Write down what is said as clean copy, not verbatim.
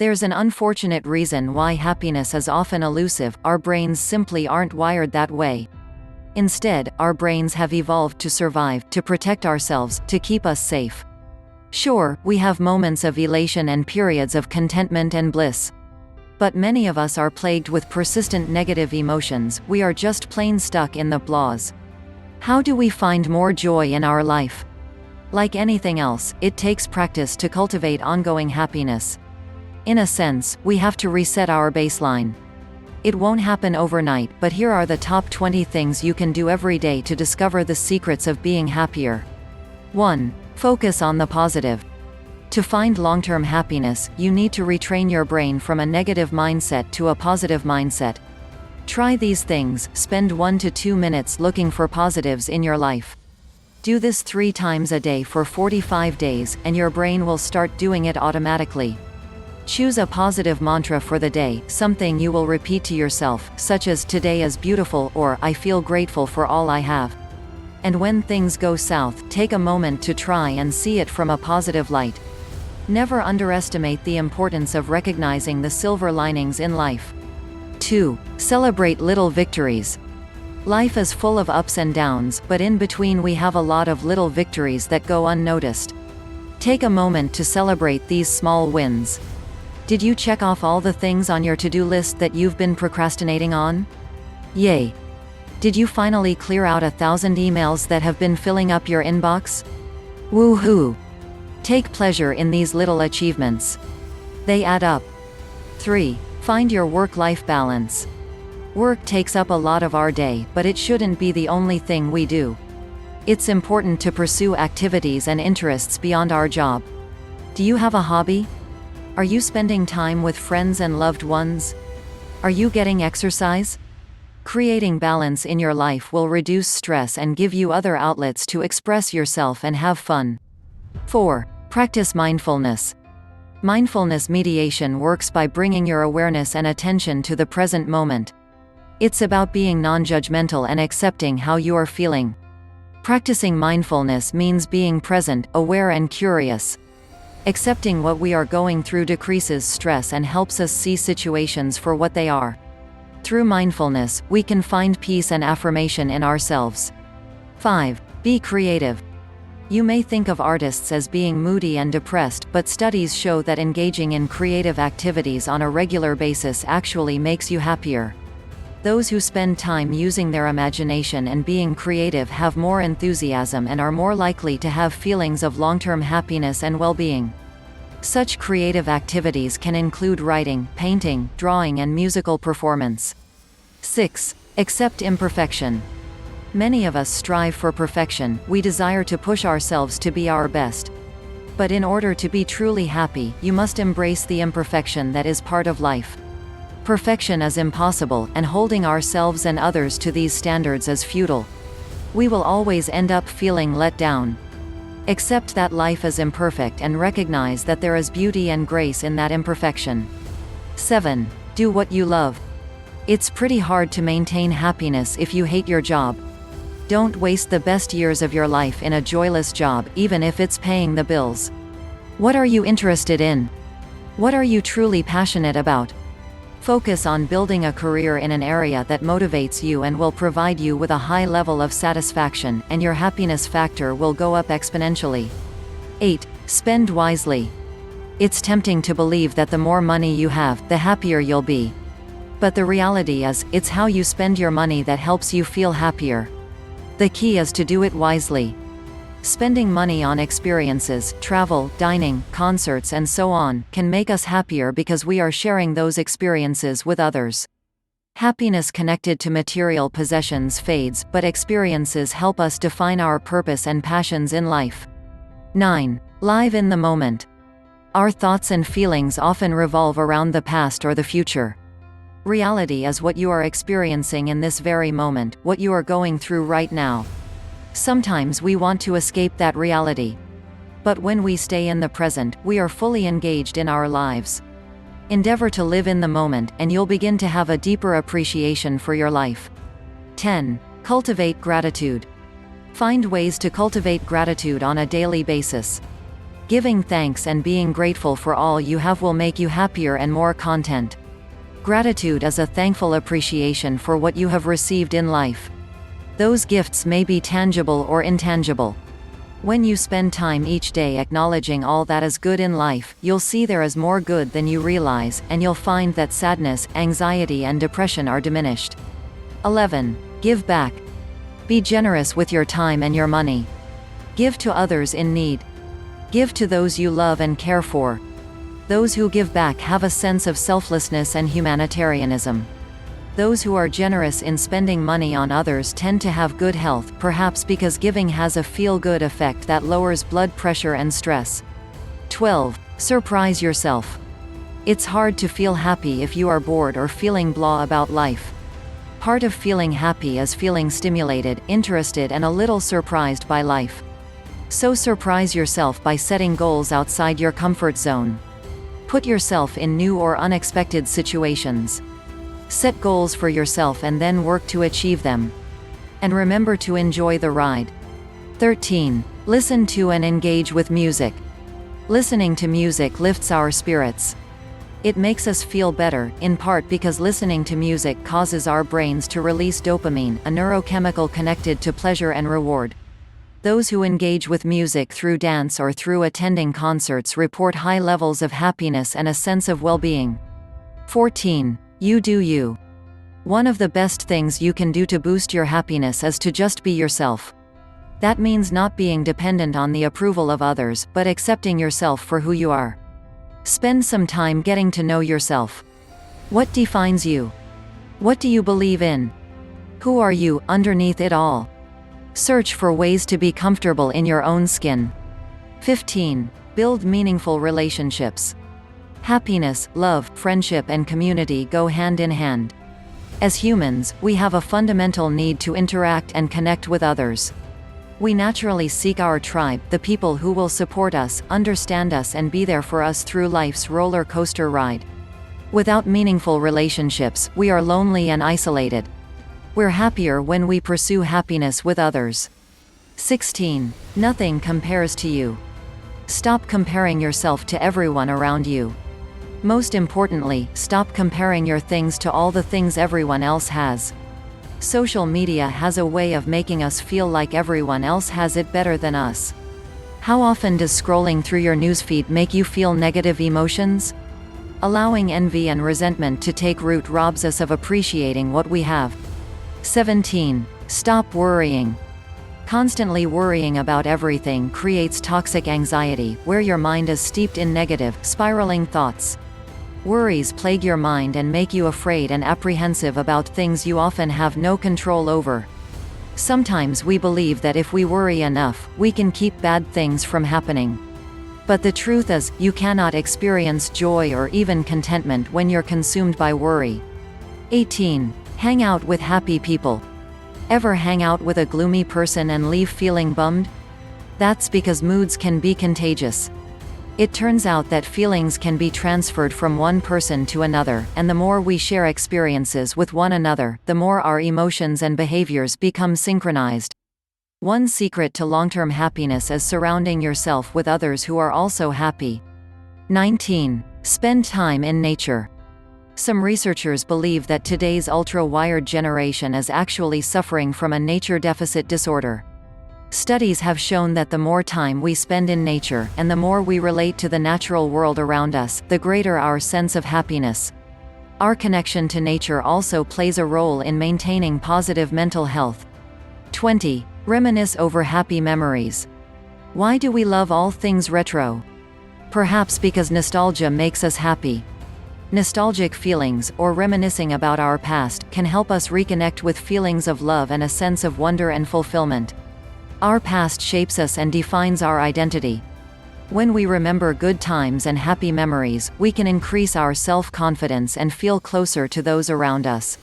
There's an unfortunate reason why happiness is often elusive: our brains simply aren't wired that way. Instead, our brains have evolved to survive, to protect ourselves, to keep us safe. Sure, we have moments of elation and periods of contentment and bliss. But many of us are plagued with persistent negative emotions. We are just plain stuck in the blahs. How do we find more joy in our life? Like anything else, it takes practice to cultivate ongoing happiness. In a sense, we have to reset our baseline. It won't happen overnight, but here are the top 20 things you can do every day to discover the secrets of being happier. 1. Focus on the positive. To find long-term happiness, you need to retrain your brain from a negative mindset to a positive mindset. Try these things. Spend 1 to 2 minutes looking for positives in your life. Do this 3 times a day for 45 days, and your brain will start doing it automatically. Choose a positive mantra for the day, something you will repeat to yourself, such as "Today is beautiful" or "I feel grateful for all I have." And when things go south, take a moment to try and see it from a positive light. Never underestimate the importance of recognizing the silver linings in life. 2. Celebrate little victories. Life is full of ups and downs, but in between we have a lot of little victories that go unnoticed. Take a moment to celebrate these small wins. Did you check off all the things on your to-do list that you've been procrastinating on? Yay! Did you finally clear out 1,000 emails that have been filling up your inbox? Woohoo! Take pleasure in these little achievements. They add up. 3. Find your work-life balance. Work takes up a lot of our day, but it shouldn't be the only thing we do. It's important to pursue activities and interests beyond our job. Do you have a hobby? Are you spending time with friends and loved ones? Are you getting exercise? Creating balance in your life will reduce stress and give you other outlets to express yourself and have fun. 4. Practice mindfulness. Mindfulness meditation works by bringing your awareness and attention to the present moment. It's about being non-judgmental and accepting how you are feeling. Practicing mindfulness means being present, aware and curious. Accepting what we are going through decreases stress and helps us see situations for what they are. Through mindfulness, we can find peace and affirmation in ourselves. 5. Be creative. You may think of artists as being moody and depressed, but studies show that engaging in creative activities on a regular basis actually makes you happier. Those who spend time using their imagination and being creative have more enthusiasm and are more likely to have feelings of long-term happiness and well-being. Such creative activities can include writing, painting, drawing and musical performance. 6. Accept imperfection. Many of us strive for perfection. We desire to push ourselves to be our best. But in order to be truly happy, you must embrace the imperfection that is part of life. Perfection is impossible, and holding ourselves and others to these standards is futile. We will always end up feeling let down. Accept that life is imperfect and recognize that there is beauty and grace in that imperfection. 7. Do what you love. It's pretty hard to maintain happiness if you hate your job. Don't waste the best years of your life in a joyless job, even if it's paying the bills. What are you interested in? What are you truly passionate about? Focus on building a career in an area that motivates you and will provide you with a high level of satisfaction, and your happiness factor will go up exponentially. 8. Spend wisely. It's tempting to believe that the more money you have, the happier you'll be. But the reality is, it's how you spend your money that helps you feel happier. The key is to do it wisely. Spending money on experiences, travel, dining, concerts and so on, can make us happier because we are sharing those experiences with others. Happiness connected to material possessions fades, but experiences help us define our purpose and passions in life. 9. Live in the moment. Our thoughts and feelings often revolve around the past or the future. Reality is what you are experiencing in this very moment, what you are going through right now. Sometimes we want to escape that reality. But when we stay in the present, we are fully engaged in our lives. Endeavor to live in the moment, and you'll begin to have a deeper appreciation for your life. 10. Cultivate gratitude. Find ways to cultivate gratitude on a daily basis. Giving thanks and being grateful for all you have will make you happier and more content. Gratitude is a thankful appreciation for what you have received in life. Those gifts may be tangible or intangible. When you spend time each day acknowledging all that is good in life, you'll see there is more good than you realize, and you'll find that sadness, anxiety, and depression are diminished. 11. Give back. Be generous with your time and your money. Give to others in need. Give to those you love and care for. Those who give back have a sense of selflessness and humanitarianism. Those who are generous in spending money on others tend to have good health, perhaps because giving has a feel-good effect that lowers blood pressure and stress. 12. Surprise yourself. It's hard to feel happy if you are bored or feeling blah about life. Part of feeling happy is feeling stimulated, interested, and a little surprised by life. So surprise yourself by setting goals outside your comfort zone. Put yourself in new or unexpected situations. Set goals for yourself and then work to achieve them. And remember to enjoy the ride. 13. Listen to and engage with music. Listening to music lifts our spirits. It makes us feel better, in part because listening to music causes our brains to release dopamine, a neurochemical connected to pleasure and reward. Those who engage with music through dance or through attending concerts report high levels of happiness and a sense of well-being. 14. You do you. One of the best things you can do to boost your happiness is to just be yourself. That means not being dependent on the approval of others, but accepting yourself for who you are. Spend some time getting to know yourself. What defines you? What do you believe in? Who are you, underneath it all? Search for ways to be comfortable in your own skin. 15. Build meaningful relationships. Happiness, love, friendship, and community go hand in hand. As humans, we have a fundamental need to interact and connect with others. We naturally seek our tribe, the people who will support us, understand us, and be there for us through life's roller coaster ride. Without meaningful relationships, we are lonely and isolated. We're happier when we pursue happiness with others. 16. Nothing compares to you. Stop comparing yourself to everyone around you. Most importantly, stop comparing your things to all the things everyone else has. Social media has a way of making us feel like everyone else has it better than us. How often does scrolling through your newsfeed make you feel negative emotions? Allowing envy and resentment to take root robs us of appreciating what we have. 17. Stop worrying. Constantly worrying about everything creates toxic anxiety, where your mind is steeped in negative, spiraling thoughts. Worries plague your mind and make you afraid and apprehensive about things you often have no control over. Sometimes we believe that if we worry enough, we can keep bad things from happening. But the truth is, you cannot experience joy or even contentment when you're consumed by worry. 18. Hang out with happy people. Ever hang out with a gloomy person and leave feeling bummed? That's because moods can be contagious. It turns out that feelings can be transferred from one person to another, and the more we share experiences with one another, the more our emotions and behaviors become synchronized. One secret to long-term happiness is surrounding yourself with others who are also happy. 19. Spend time in nature. Some researchers believe that today's ultra-wired generation is actually suffering from a nature deficit disorder. Studies have shown that the more time we spend in nature, and the more we relate to the natural world around us, the greater our sense of happiness. Our connection to nature also plays a role in maintaining positive mental health. 20. Reminisce over happy memories. Why do we love all things retro? Perhaps because nostalgia makes us happy. Nostalgic feelings, or reminiscing about our past, can help us reconnect with feelings of love and a sense of wonder and fulfillment. Our past shapes us and defines our identity. When we remember good times and happy memories, we can increase our self-confidence and feel closer to those around us.